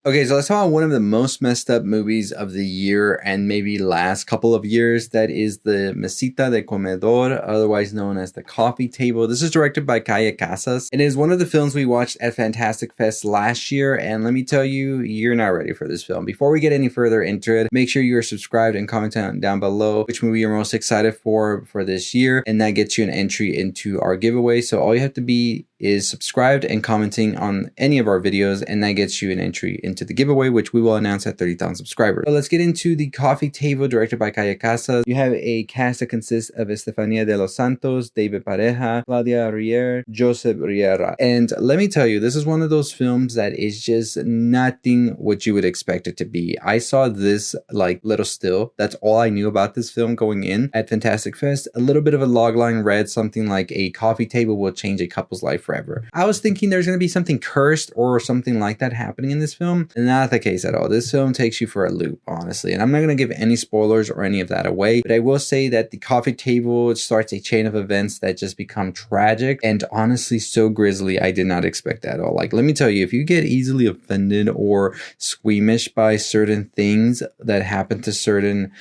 Okay, so let's talk about one of the most messed up movies of the year and maybe last couple of years. That is the Mesita Del Comedor, otherwise known as The Coffee Table. This is directed by Caye Casas. It is one of the films we watched at Fantastic Fest last year, and let me tell you, you're not ready for this film. Before we get any further into it, make sure you are subscribed and comment down below which movie you're most excited for this year, and that gets you an entry into our giveaway. So all you have to be is subscribed and commenting on any of our videos, and that gets you an entry into the giveaway, which we will announce at 30,000 subscribers. So let's get into The Coffee Table, directed by Caye Casas. You have a cast that consists of Estefanía de los Santos, David Pareja, Claudia Rier, Joseph Riera. And let me tell you, this is one of those films that is just nothing what you would expect it to be. I saw this like little still. That's all I knew about this film going in at Fantastic Fest. A little bit of a logline read something like a coffee table will change a couple's life forever. I was thinking there's going to be something cursed or something like that happening in this film. Not the case at all. This film takes you for a loop, honestly. And I'm not going to give any spoilers or any of that away, but I will say that the coffee table starts a chain of events that just become tragic and honestly so grisly. I did not expect that at all. Like, let me tell you, if you get easily offended or squeamish by certain things that happen to certain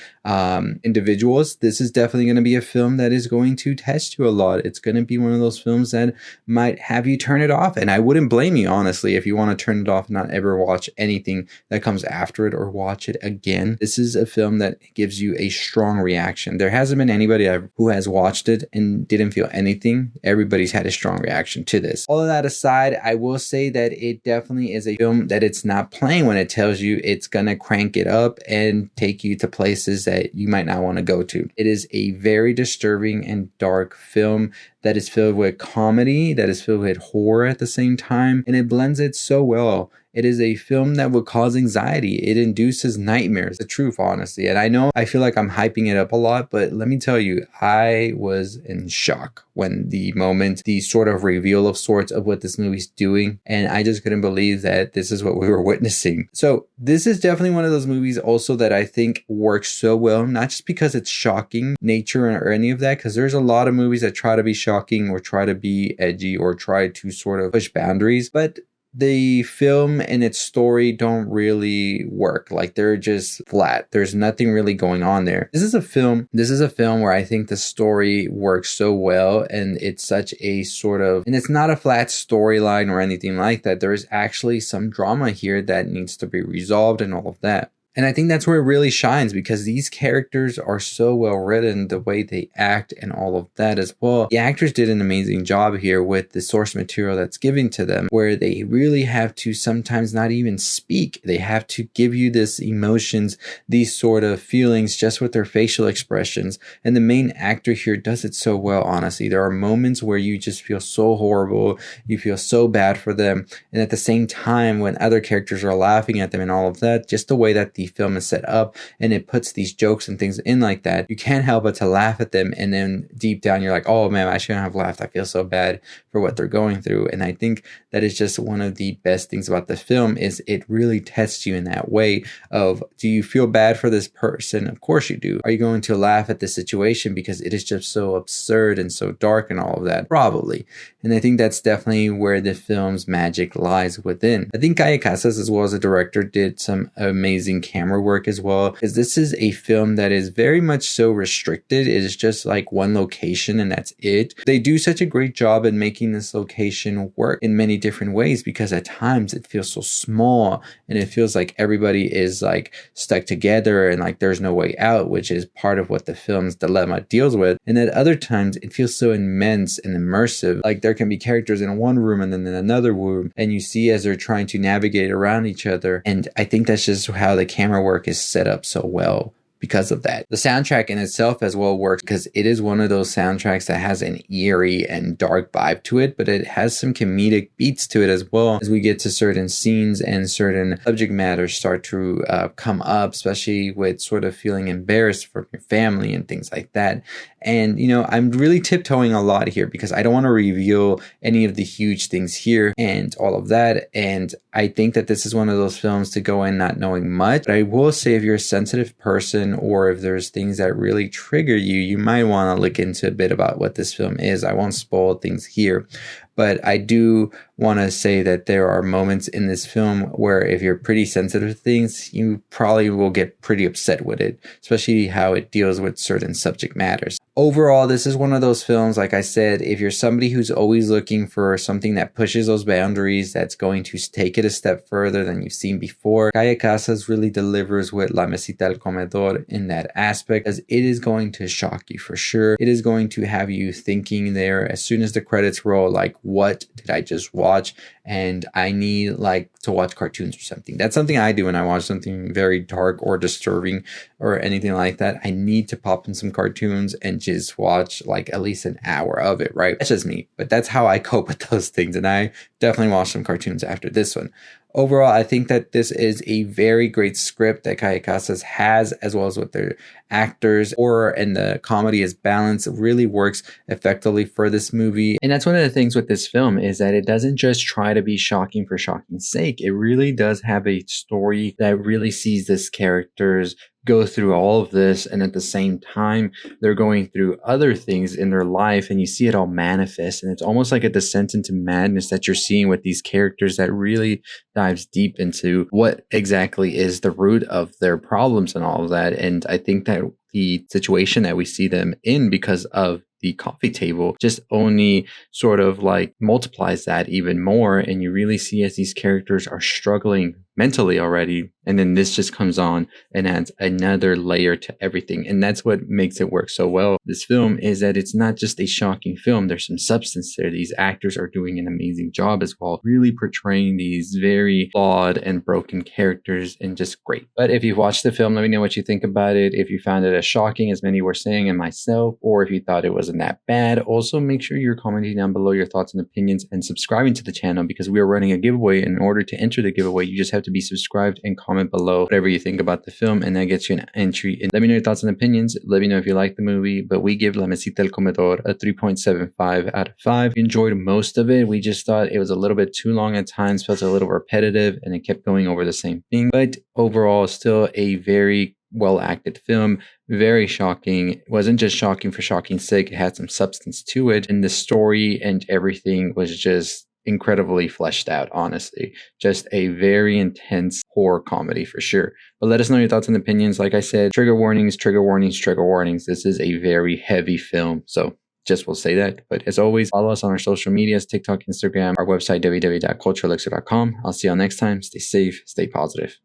individuals, this is definitely going to be a film that is going to test you a lot. It's going to be one of those films that might have you turn it off. And I wouldn't blame you, honestly, if you want to turn it off and not ever watch anything that comes after it or watch it again. This is a film that gives you a strong reaction. There hasn't been anybody who has watched it and didn't feel anything. Everybody's had a strong reaction to this. All of that aside, I will say that it definitely is a film that it's not playing when it tells you it's gonna crank it up and take you to places that you might not want to go to. It is a very disturbing and dark film that is filled with comedy, that is filled with horror at the same time, and it blends it so well. It is a film that will cause anxiety. It induces nightmares, the truth, honestly. And I know I feel like I'm hyping it up a lot, but let me tell you, I was in shock when the sort of reveal of sorts of what this movie's doing. And I just couldn't believe that this is what we were witnessing. So this is definitely one of those movies also that I think works so well, not just because it's shocking nature or any of that, because there's a lot of movies that try to be shocking or try to be edgy or try to sort of push boundaries, but the film and its story don't really work. Like, they're just flat. There's nothing really going on there. This is a film where I think the story works so well, and it's such a sort of, and it's not a flat storyline or anything like that. There is actually some drama here that needs to be resolved and all of that. And I think that's where it really shines, because these characters are so well written, the way they act and all of that as well. The actors did an amazing job here with the source material that's given to them, where they really have to sometimes not even speak. They have to give you this emotions, these sort of feelings just with their facial expressions. And the main actor here does it so well, honestly. There are moments where you just feel so horrible. You feel so bad for them. And at the same time, when other characters are laughing at them and all of that, just the way that the film is set up and it puts these jokes and things in like that, you can't help but to laugh at them. And then deep down you're like, oh man, I shouldn't have laughed. I feel so bad for what they're going through. And I think that is just one of the best things about the film, is it really tests you in that way of, do you feel bad for this person? Of course you do. Are you going to laugh at the situation because it is just so absurd and so dark and all of that? Probably. And I think that's definitely where the film's magic lies within. I think Caye Casas, as well as a director, did some amazing camera work as well, because this is a film that is very much so restricted. It is just like one location and that's it. They do such a great job at making this location work in many different ways, because at times it feels so small and it feels like everybody is like stuck together and like there's no way out, which is part of what the film's dilemma deals with. And at other times it feels so immense and immersive. Like, there can be characters in one room and then in another room, and you see as they're trying to navigate around each other. And I think that's just how the camera work is set up so well. Because of that, the soundtrack in itself as well works, because it is one of those soundtracks that has an eerie and dark vibe to it, but it has some comedic beats to it as well, as we get to certain scenes and certain subject matters start to come up, especially with sort of feeling embarrassed from your family and things like that. And, you know, I'm really tiptoeing a lot here because I don't want to reveal any of the huge things here and all of that. And I think that this is one of those films to go in not knowing much. But I will say, if you're a sensitive person, or if there's things that really trigger you, you might want to look into a bit about what this film is. I won't spoil things here, but I do want to say that there are moments in this film where if you're pretty sensitive to things, you probably will get pretty upset with it, especially how it deals with certain subject matters. Overall, this is one of those films, like I said, if you're somebody who's always looking for something that pushes those boundaries, that's going to take it a step further than you've seen before, Caye Casas really delivers with La Mesita Del Comedor in that aspect, as it is going to shock you for sure. It is going to have you thinking there as soon as the credits roll, like, what did I just watch? And I need like to watch cartoons or something. That's something I do when I watch something very dark or disturbing or anything like that. I need to pop in some cartoons and just watch like at least an hour of it, right? That's just me, but that's how I cope with those things. And I definitely watched some cartoons after this one. Overall, I think that this is a very great script that Caye Casas has, as well as with their actors. Horror and the comedy is balanced. It really works effectively for this movie. And that's one of the things with this film, is that it doesn't just try to be shocking for shocking's sake. It really does have a story that really sees this characters go through all of this, and at the same time they're going through other things in their life, and you see it all manifest, and it's almost like a descent into madness that you're seeing with these characters that really dives deep into what exactly is the root of their problems and all of that. And I think that the situation that we see them in because of the coffee table just only sort of like multiplies that even more, and you really see as these characters are struggling mentally already, and then this just comes on and adds another layer to everything. And that's what makes it work so well. This film is that it's not just a shocking film, there's some substance there. These actors are doing an amazing job as well, really portraying these very flawed and broken characters, and just great. But if you've watched the film, let me know what you think about it. If you found it as shocking as many were saying, and myself, or if you thought it wasn't that bad. Also, make sure you're commenting down below your thoughts and opinions and subscribing to the channel, because we are running a giveaway. In order to enter the giveaway, you just have to be subscribed and comment below whatever you think about the film, and that gets you an entry. And let me know your thoughts and opinions. Let me know if you like the movie. But we give La Mesita Del Comedor a 3.75 out of 5. We enjoyed most of it. We just thought it was a little bit too long at times, felt a little repetitive, and it kept going over the same thing. But overall, still a very well acted film, very shocking. It wasn't just shocking for shocking's sake, it had some substance to it, and the story and everything was just incredibly fleshed out. Honestly, just a very intense horror comedy for sure. But let us know your thoughts and opinions. Like I said, trigger warnings, trigger warnings, trigger warnings. This is a very heavy film, so just will say that. But as always, follow us on our social medias, TikTok, Instagram, our website www.culturelixir.com. I'll see y'all next time. Stay safe, stay positive.